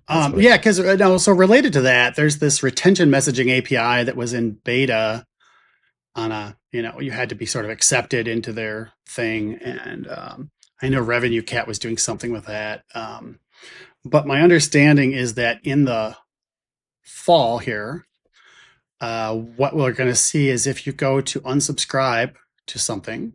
That's what Yeah, because no, so related to that, there's this retention messaging API that was in beta on you had to be sort of accepted into their thing. And I know Revenue Cat was doing something with that. But my understanding is that in the fall here, what we're going to see is if you go to unsubscribe to something,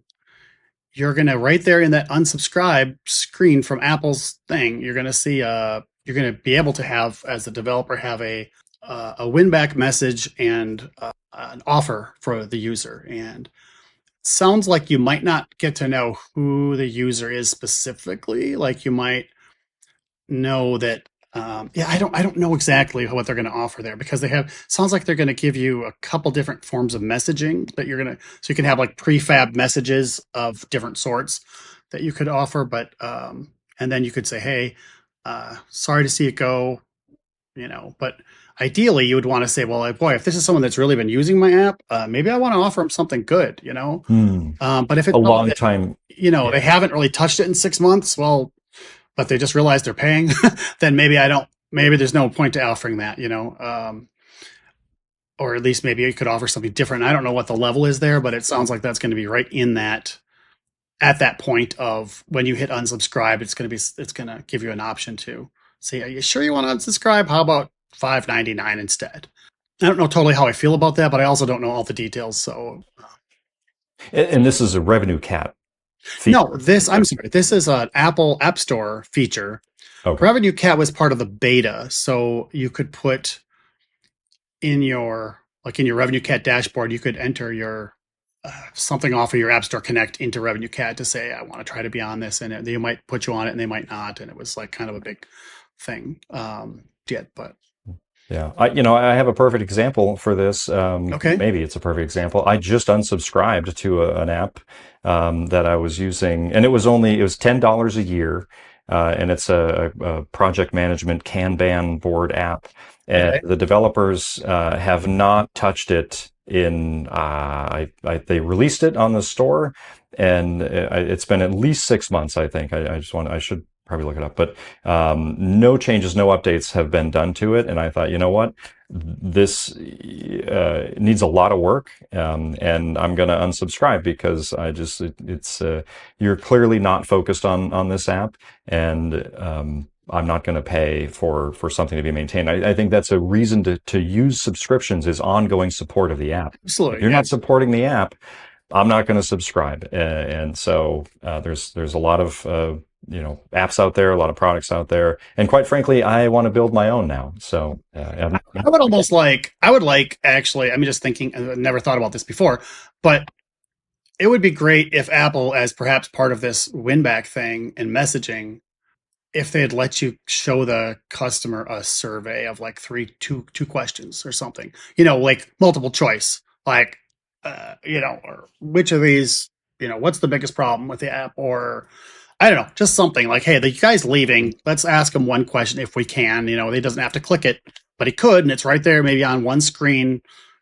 you're going to right there in that unsubscribe screen from Apple's thing, you're going to see you're going to be able to have as a developer have a win back message and an offer for the user. And it sounds like you might not get to know who the user is specifically. Like you might know that yeah, I don't know exactly what they're going to offer there because they have sounds like they're going to give you a couple different forms of messaging that you're going to so you can have like prefab messages of different sorts that you could offer. But and then you could say, hey, sorry to see it go, but ideally you would want to say, well, like, boy, if this is someone that's really been using my app, maybe I want to offer them something good. Hmm. But if A it's long time. they Yeah. haven't really touched it in 6 months, well, but they just realize they're paying, then maybe I don't. Maybe there's no point to offering that. Or at least maybe you could offer something different. I don't know what the level is there, but it sounds like that's going to be right in that at that point of when you hit unsubscribe, it's going to give you an option to say, are you sure you want to unsubscribe? How about 5.99 instead? I don't know totally how I feel about that, but I also don't know all the details. So And this is a Revenue Cat no, feature. I'm sorry. This is an Apple App Store feature. Okay. Revenue Cat was part of the beta, so you could put in your Revenue Cat dashboard, you could enter your something off of your App Store Connect into Revenue Cat to say, I want to try to be on this, and they might put you on it, and they might not, and it was like kind of a big thing. But Yeah, I have a perfect example for this. okay, Maybe it's a perfect example. I just unsubscribed to an app that I was using, and it was $10 a year, and it's a project management Kanban board app, and okay, the developers have not touched it in. They released it on the store, and it's been at least 6 months. I think. I should probably look it up, but no changes, no updates have been done to it. And I thought, you know what, this needs a lot of work, and I'm going to unsubscribe because it's you're clearly not focused on this app, and I'm not going to pay for something to be maintained. I think that's a reason to use subscriptions is ongoing support of the app. If absolutely, you're yeah. not supporting the app, I'm not going to subscribe. And so there's a lot of apps out there, a lot of products out there, and quite frankly, I want to build my own now. So I would like actually. I'm just thinking. I've never thought about this before, but it would be great if Apple, as perhaps part of this win back thing and messaging, if they'd let you show the customer a survey of like two questions or something, like multiple choice, like, or which of these, what's the biggest problem with the app? Or I don't know, just something like, hey, the guy's leaving. Let's ask him one question if we can. He doesn't have to click it, but he could, and it's right there, maybe on one screen,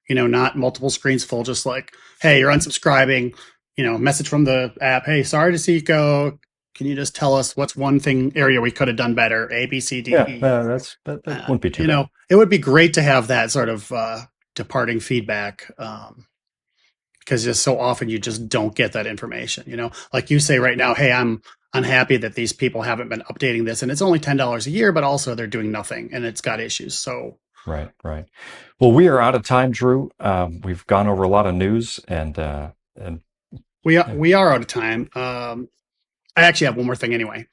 not multiple screens full, just like, hey, you're unsubscribing, message from the app. Hey, sorry to see you go. Can you just tell us what's one thing area we could have done better? A, B, C, D, yeah, E. that wouldn't be too bad. It would be great to have that sort of departing feedback because just so often you just don't get that information. Like you say right now, hey, I'm unhappy that these people haven't been updating this, and it's only $10 a year, but also they're doing nothing, and it's got issues. So Right, right. Well, we are out of time, Drew. We've gone over a lot of news, and we are yeah. we are out of time. I actually have one more thing anyway.